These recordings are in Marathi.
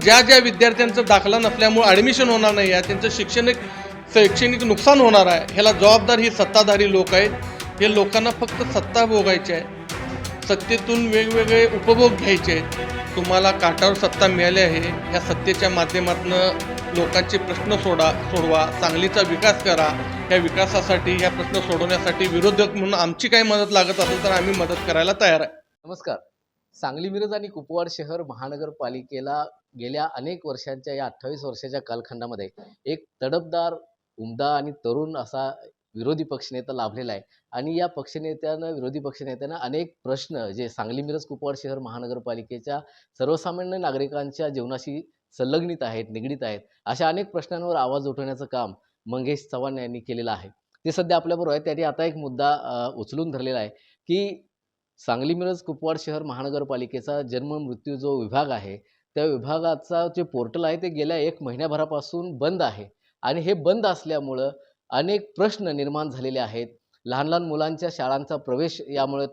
ज्या ज्या विद्यार्थ्यांचं दाखला नसल्यामुळे ॲडमिशन होणार नाही आहे, त्यांचं शैक्षणिक नुकसान होणार आहे, ह्याला जबाबदार ही सत्ताधारी लोक आहेत. हे लोकांना फक्त सत्ता भोगायची आहे, सत्तेतून वेगवेगळे उपभोग घ्यायचे आहेत. तुम्हाला काठावर सत्ता मिळाली आहे, ह्या सत्तेच्या माध्यमातून लोकांचे प्रश्न सोडवा, सांगलीचा विकास करा. ह्या विकासासाठी, ह्या प्रश्न सोडवण्यासाठी विरोधक म्हणून आमची काही मदत लागत असेल तर आम्ही मदत करायला तयार आहे. नमस्कार. सांगली मिरज आणि कुपवाड शहर महानगरपालिकेला गेल्या अनेक वर्षांच्या या 28 वर्षाच्या कालखंडामध्ये एक तडफदार, उमदा आणि तरुण असा विरोधी पक्षनेता लाभलेला आहे. आणि या विरोधी पक्षनेत्यानं अनेक प्रश्न जे सांगली मिरज कुपवाड शहर महानगरपालिकेच्या सर्वसामान्य नागरिकांच्या जीवनाशी संलग्नित आहेत, निगडीत आहेत, अशा अनेक प्रश्नांवर आवाज उठवण्याचं काम मंगेश चव्हाण यांनी केलेलं आहे. ते सध्या आपल्याबरोबर आहेत. त्यांनी आता एक मुद्दा उचलून धरलेला आहे की सांगली मिरज कुपवाड शहर महानगरपालिकेचा जन्म मृत्यू जो विभाग आहे, त्या विभागाचा जे पोर्टल आहे ते गेल्या 1 महिन्याभरापासून बंद आहे. आणि हे बंद असल्यामुळं अनेक प्रश्न निर्माण झालेले आहेत. लहान लहान मुलांच्या शाळांचा प्रवेश यामुळे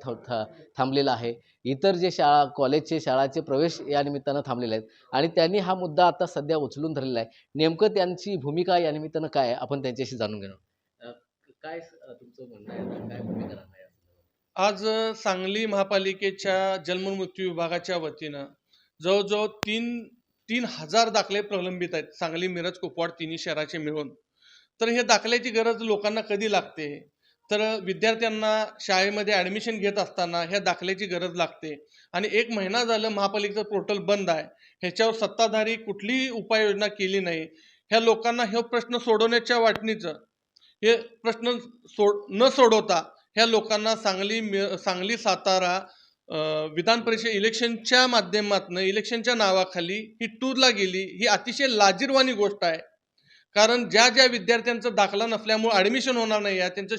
थांबलेला आहे. इतर जे कॉलेजचे शाळाचे प्रवेश या निमित्तानं थांबलेले आहेत. आणि त्यांनी हा मुद्दा आता सध्या उचलून धरलेला आहे. नेमकं त्यांची भूमिका या निमित्तानं काय आहे, आपण त्यांच्याशी जाणून घेणार. काय तुमचं म्हणणं आहे, काय भूमिका राहणार आहे? आज सांगली महापालिकेच्या जन्ममृत्यू विभागाच्या वतीनं जवळजवळ 3,000 दाखले प्रलंबित आहेत, सांगली मिरज कुपवाड तिन्ही शहराचे मिळून. तर हे दाखल्याची गरज लोकांना कधी लागते, तर विद्यार्थ्यांना शाळेमध्ये ॲडमिशन घेत असताना ह्या दाखल्याची गरज लागते. आणि 1 महिना झालं महापालिकेचं पोर्टल बंद आहे, ह्याच्यावर सत्ताधारी कुठलीही उपाययोजना केली नाही. ह्या लोकांना हे प्रश्न सोडवण्याच्या वाटणीचं हे प्रश्न न सोडवता ह्या लोकांना सांगली सातारा विधान परिषद इलेक्शनच्या माध्यमातून, इलेक्शनच्या नावाखाली ही टूरला गेली. ही अतिशय लाजिरवाणी गोष्ट आहे. कारण ज्या ज्या विद्यार्थ्यांचं दाखला नसल्यामुळे ॲडमिशन होणार नाही आहे, त्यांचं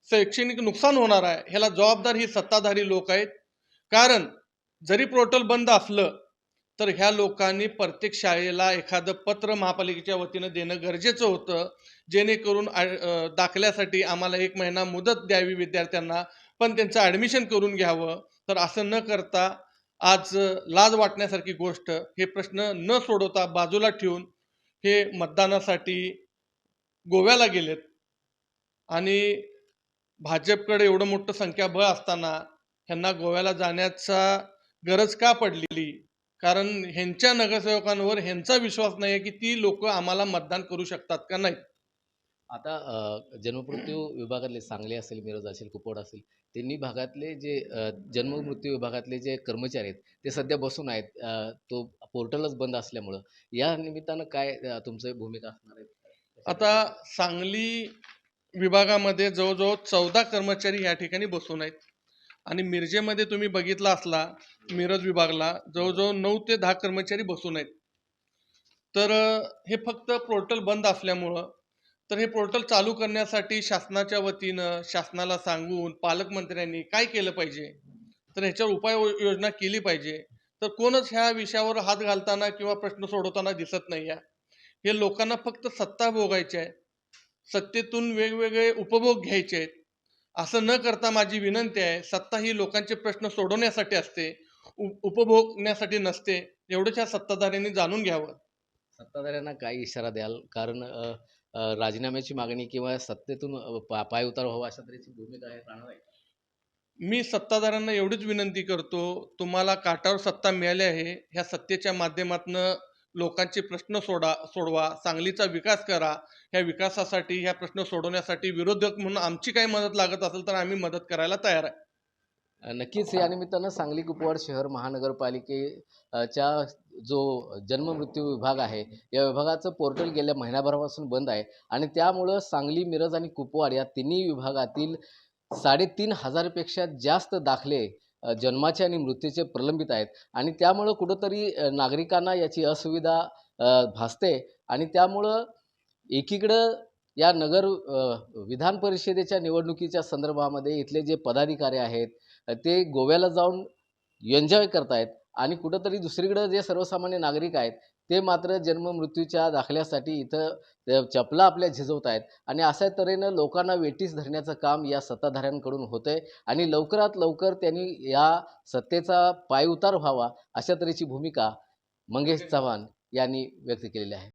शैक्षणिक नुकसान होणार आहे, ह्याला जबाबदार ही सत्ताधारी लोक आहेत. कारण जरी पोर्टल बंद असलं तर ह्या लोकांनी प्रत्येक शाळेला एखादं पत्र महापालिकेच्या वतीनं देणं गरजेचं होतं, जेणेकरून दाखल्यासाठी आम्हाला 1 महिना मुदत द्यावी विद्यार्थ्यांना, पण त्यांचं ॲडमिशन करून घ्यावं. तर असं न करता आज लाज वाटण्यासारखी गोष्ट, हे प्रश्न न सोडवता बाजूला ठेवून हे मतदानासाठी गोव्याला गेलेत. आणि भाजपकडे एवढं मोठं संख्याबळ असताना ह्यांना गोव्याला जाण्याचा गरज का पडलेली? कारण ह्यांच्या नगरसेवकांवर ह्यांचा विश्वास नाही आहे की ती लोक आम्हाला मतदान करू शकतात का नाही. आता जन्ममृत्यू विभागातले सांगली असेल, मिरज असेल, कुपवाड असेल, तिन्ही भागातले जे जन्ममृत्यू विभागातले जे कर्मचारी आहेत ते सध्या बसून आहेत. तो पोर्टलच बंद असल्यामुळं या निमित्तानं काय तुमचं भूमिका असणार आहे? आता सांगली विभागामध्ये जवळजवळ 14 कर्मचारी या ठिकाणी बसून आहेत. आणि मिरजेमध्ये तुम्ही बघितला असला, मिरज विभागला जवळजवळ 9 ते 10 कर्मचारी बसून आहेत. तर हे फक्त पोर्टल बंद असल्यामुळं, तर हे पोर्टल चालू करण्यासाठी शासनाच्या वतीनं शासनाला सांगून पालकमंत्र्यांनी काय केलं पाहिजे, तर ह्याच्यावर उपाययोजना केली पाहिजे. तर कोणच ह्या विषयावर हात घालताना किंवा प्रश्न सोडवताना दिसत नाही आहे. हे लोकांना फक्त सत्ता भोगायची आहे, सत्तेतून वेगवेगळे उपभोग घ्यायचे आहेत. असं न करता माझी विनंती आहे, सत्ता ही लोकांचे प्रश्न सोडवण्यासाठी असते, उपभोगण्यासाठी नसते. एवढंच ह्या सत्ताधाऱ्यांनी जाणून घ्यावं. सत्ताधाऱ्यांना काय इशारा द्याल? कारण राजीनाम्याची मागणी किंवा सत्तेतून पायउतार व्हावा अशा तऱ्हेची भूमिका राहणार आहे. मी सत्ताधाऱ्यांना एवढीच विनंती करतो, तुम्हाला काठावर सत्ता मिळाली आहे, ह्या सत्तेच्या माध्यमातून लोकांचे प्रश्न सोडवा, सांगलीचा विकास करा. ह्या विकासासाठी, ह्या प्रश्न सोडवण्यासाठी विरोधक म्हणून आमची काही मदत लागत असेल तर आम्ही मदत करायला तयार आहे. नक्कीच या निमित्तानं सांगली कुपवाड शहर महानगरपालिकेच्या जो जन्ममृत्यू विभाग आहे, या विभागाचं पोर्टल गेल्या महिनाभरापासून बंद आहे. आणि त्यामुळं सांगली, मिरज आणि कुपवाड या तिन्ही विभागातील 3,500 पेक्षा जास्त दाखले जन्माचे आणि मृत्यूचे प्रलंबित आहेत. आणि त्यामुळं कुठंतरी नागरिकांना याची असुविधा भासते. आणि त्यामुळं एकीकडं या विधान परिषदेच्या निवडणुकीच्या संदर्भामध्ये इथले जे पदाधिकारी आहेत ते गोव्याला जाऊन एन्जॉय करतायत. आणि दुसरीकडं जे सर्वसामान्य नागरिक आहेत ते मात्र जन्ममृत्यूच्या दाखल्यासाठी इथं चपला आपल्या झिजवत आहेत. आणि अशा तऱ्हेनं लोकांना वेठीस धरण्याचं काम या सत्ताधाऱ्यांकडून होतंय. आणि लवकरात लवकर त्यांनी या सत्तेचा पायउतार व्हावा अशा तऱ्हेची भूमिका मंगेश चव्हाण यांनी व्यक्त केलेली आहे.